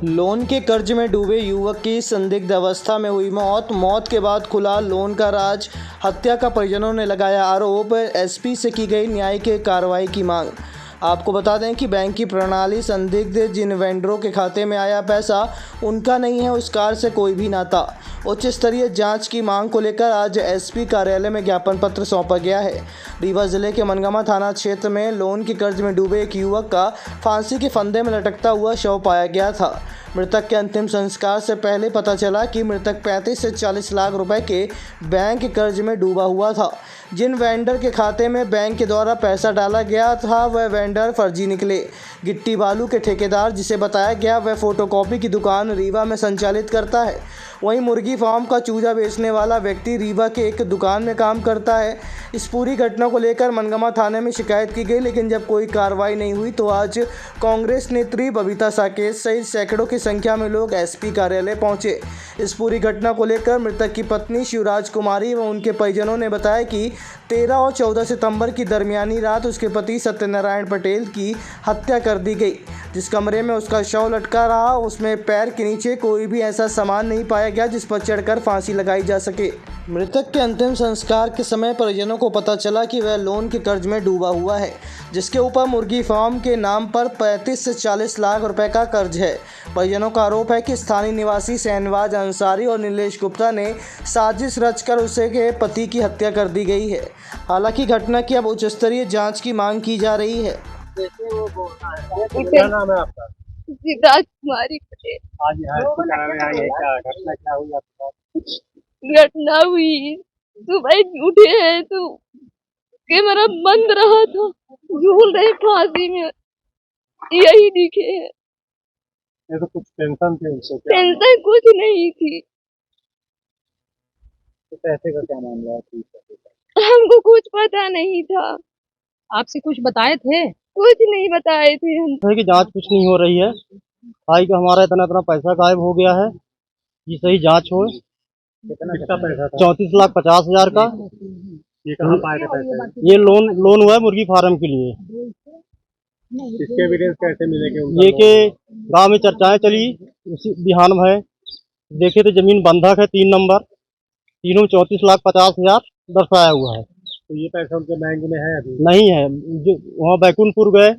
Loan के कर्ज में डूबे युवक की संदिग्ध अवस्था में हुई मौत के बाद खुला लोन का राज। हत्या का परिजनों ने लगाया आरोप। एसपी से की गई न्यायिक कार्रवाई की मांग। आपको बता दें कि बैंक की प्रणाली संदिग्ध जिन वेंडरों के खाते में आया पैसा उनका नहीं है, उस कार से कोई भी नाता। उच्च स्तरीय जांच की मांग को लेकर आज एसपी कार्यालय में ज्ञापन पत्र सौंपा गया है। रीवा जिले के मनगामा थाना क्षेत्र में लोन के कर्ज में डूबे एक युवक का फांसी के फंदे में लटकता हुआ शव पाया गया था। मृतक के अंतिम संस्कार से पहले पता चला कि मृतक 35 से 40 लाख रुपए के बैंक कर्ज में डूबा हुआ था। जिन वेंडर के खाते में बैंक के द्वारा पैसा डाला गया था वह वेंडर फर्जी निकले। गिट्टी बालू के ठेकेदार जिसे बताया गया वह फोटोकॉपी की दुकान रीवा में संचालित करता है। वहीं मुर्गी फार्म का चूजा बेचने वाला व्यक्ति रीवा के एक दुकान में काम करता है। इस पूरी घटना को लेकर मनगामा थाने में शिकायत की गई, लेकिन जब कोई कार्रवाई नहीं हुई तो आज कांग्रेस नेत्री बबीता साकेत सहित सैकड़ों की संख्या में लोग एसपी कार्यालय पहुंचे। इस पूरी घटना को लेकर मृतक की पत्नी शिवराज कुमारी व उनके परिजनों ने बताया कि 13 और 14 सितंबर की दरमियानी रात उसके पति सत्यनारायण पटेल की हत्या कर दी गई। जिस कमरे में उसका शव लटका रहा उसमें पैर के नीचे कोई भी ऐसा सामान नहीं पाया गया जिस पर चढ़कर फांसी लगाई जा सके। मृतक के अंतिम संस्कार के समय परिजनों को पता चला कि वह लोन के कर्ज में डूबा हुआ है, जिसके ऊपर मुर्गी फार्म के नाम पर 35 से 40 लाख रुपए का कर्ज है। परिजनों का आरोप है कि स्थानीय निवासी शहनवाज अंसारी और नीलेश गुप्ता ने साजिश रचकर उसे के पति की हत्या कर दी गई है। हालांकि घटना की अब उच्च स्तरीय जाँच की मांग की जा रही है। क्या नाम है आपका? शिवराज कुमारी पटेल। आज यहाँ एसपी कार्यालय आई है, क्या घटना क्या हुई आपके साथ? घटना हुई सुबह उठे हैं तो कैमरा बंद रहा था, झूल रहे फांसी में, यही दिखे है। ये तो कुछ टेंशन थी उनसे? क्या टेंशन कुछ नहीं थी, तो पैसे का क्या मामला है? हमको कुछ पता नहीं था। आपसे कुछ बताए थे? कुछ नहीं बताए थे हम। है कि जांच कुछ नहीं हो रही है। भाई का हमारा इतना पैसा गायब हो गया है, ये सही जांच हो। कितना पैसा था? 34,50,000 का। ये कहाँ पाए थे पैसे? ये लोन हुआ है मुर्गी फार्म के लिए। इसके एविडेंस कैसे मिले कि ये के गांव में चर्चाएं चली, उसी बिहान में देखे तो जमीन बंधक है 3 नंबर, तीनों 34,50,000 दर्शाया हुआ है। तो ये पैसा उनके बैंक में है अभी? नहीं है। जो वहाँ बैकुंठपुर गए,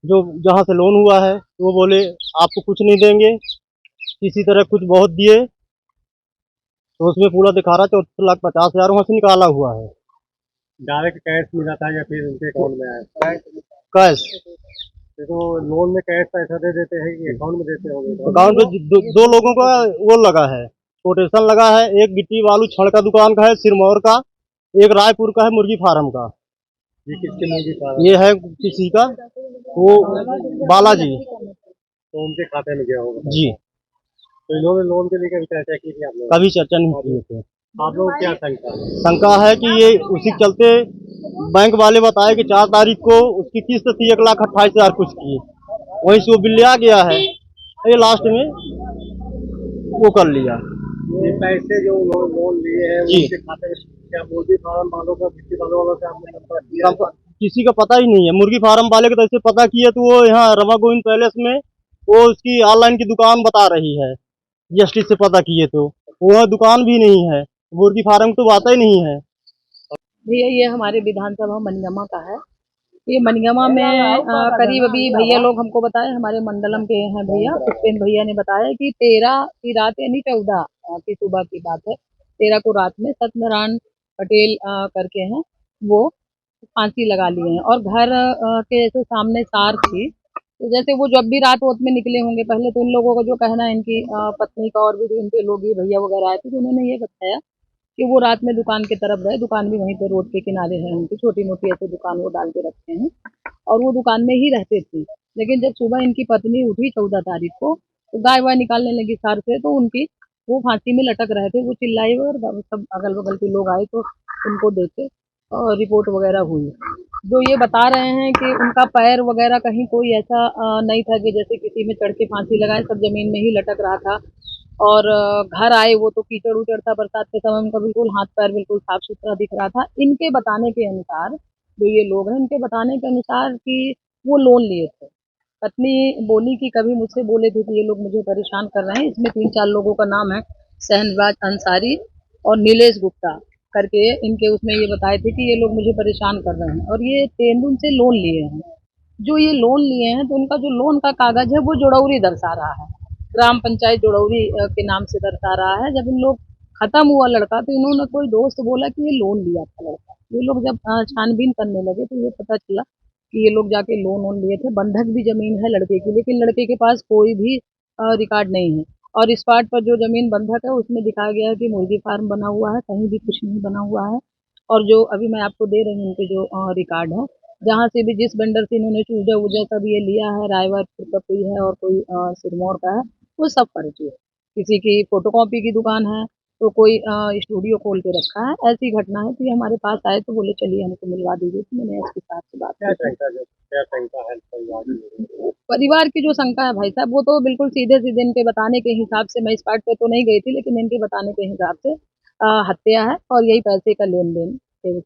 जो जहाँ से लोन हुआ है, वो बोले आपको कुछ नहीं देंगे, किसी तरह कुछ बहुत दिए, तो उसमें पूरा दिखा रहा 34,50,000 वहाँ से निकाला हुआ है। डायरेक्ट कैश मिला था या फिर उनके अकाउंट में आया? कैश। तो लोन में कैश पैसा दे देते हैं कि अकाउंट में देते होंगे? अकाउंट में दो लोगों का वो लगा है, कोटेशन लगा है। एक गिट्टी बालू छड़ का दुकान का है सिरमौर का, एक रायपुर का है मुर्गी फार्म का। ये किसके मुर्गी फार्म? ये है किसी का, वो बालाजी। तो उनके खाते में गया होगा जी। तो इन्होंने लोन के लिए कभी चर्चा की थी आप लोग? कभी चर्चा नहीं किए थे। आप लोग क्या शंका है कि ये उसी के चलते बैंक वाले बताए कि 4 तारीख को उसकी किस्त थी 1,28,000 कुछ की, वहीं से वो बिल आ गया है, ये लास्ट में वो कर लिया। ये पैसे जो लोन लिए हैं जी। उनके खाते में क्या मुर्गी फार्म वालों का, गिट्टी वालों से आपने संपर्क किया? किसी का पता ही नहीं है। मुर्गी फार्म वाले का तो ऐसे पता किया तो वो यहाँ रमा गोविंद पैलेस में वो उसकी ऑनलाइन की दुकान बता रही है, जीएसटी से पता किए तो वो दुकान भी नहीं है, मुर्गी फार्म तो बात ही नहीं है। भैया ये हमारे विधानसभा मनगामा का है। ये मनगामा में करीब अभी भैया लोग हमको बताए, हमारे मंडलम के हैं भैया, पुष्पेंद्र भैया ने बताया कि 13 की रात यानी 14 की सुबह की बात है, 13 को रात में सत्यनारायण पटेल करके हैं, वो फांसी लगा लिए हैं। और घर के जैसे सामने सार थी, तो जैसे वो जब भी रात वोत में निकले होंगे, पहले तो इन लोगों का जो कहना है, इनकी पत्नी का और भी जो इनके लोग भैया वगैरह आए थे, तो उन्होंने ये बताया कि वो रात में दुकान की तरफ गए। दुकान भी वहीं पे रोड के किनारे है उनकी, छोटी मोटी ऐसे दुकान वो डाल के रखते हैं और वो दुकान में ही रहते थे। लेकिन जब सुबह इनकी पत्नी उठी 14 तारीख को, तो गाय वाय निकालने लगी सार से, तो उनकी वो फांसी में लटक रहे थे। वो चिल्लाई और सब अगल बगल के लोग आए तो उनको देखे और रिपोर्ट वगैरह हुई। जो ये बता रहे हैं कि उनका पैर वगैरह कहीं कोई ऐसा नहीं था कि जैसे किसी में चढ़ के फांसी लगाए, सब जमीन में ही लटक रहा था। और घर आए वो तो कीचड़ उचड़ था, बरसात के समय उनका बिल्कुल हाथ पैर बिल्कुल साफ सुथरा दिख रहा था। इनके बताने के अनुसार, जो ये लोग हैं, इनके बताने के अनुसार कि वो लोन लिए थे पत्नी बोली कि कभी मुझसे बोले थे कि ये लोग मुझे परेशान कर रहे हैं। इसमें 3-4 लोगों का नाम है, शहनवाज अंसारी और नीलेश गुप्ता करके। इनके उसमें ये बताए थे कि ये लोग मुझे परेशान कर रहे हैं और ये तेंदुल से लोन लिए हैं। जो ये लोन लिए हैं तो उनका जो लोन का कागज है वो जोड़ौरी दर्शा रहा है, ग्राम पंचायत जोड़ौरी के नाम से दर्शा रहा है। जब इन लोग खत्म हुआ लड़का तो इन्होंने कोई दोस्त बोला कि ये लोन लिया था लड़का। ये लोग जब छानबीन करने लगे तो ये पता चला कि ये लोग जाके लोन वोन लिए थे। बंधक भी जमीन है लड़के की, लेकिन लड़के के पास कोई भी रिकॉर्ड नहीं है। और इस पार्ट पर जो जमीन बंधक है उसमें दिखाया गया है कि मुर्गी फार्म बना हुआ है, कहीं भी कुछ नहीं बना हुआ है। और जो अभी मैं आपको दे रही हूँ उनके जो रिकॉर्ड है, जहाँ से भी जिस वेंडर से इन्होंने चूजा वूजा सब ये लिया है, रायवरपुर का कोई है और कोई सिरमौर का है, वो सब फर्जी है। किसी की फोटोकॉपी की दुकान है तो कोई स्टूडियो खोल के रखा है। ऐसी घटना है। तो ये हमारे पास आए तो बोले चलिए हमको मिलवा दीजिए। तो मैंने एसपी साहब से बात क्या की। शंका है परिवार में? परिवार की जो शंका है भाई साहब, वो तो बिल्कुल सीधे-सीधे इनके बताने के हिसाब से, मैं इस पार्ट पे तो नहीं गई थी, लेकिन इनके बताने के हिसाब से हत्या है और यही पैसे का लेन-देन थे।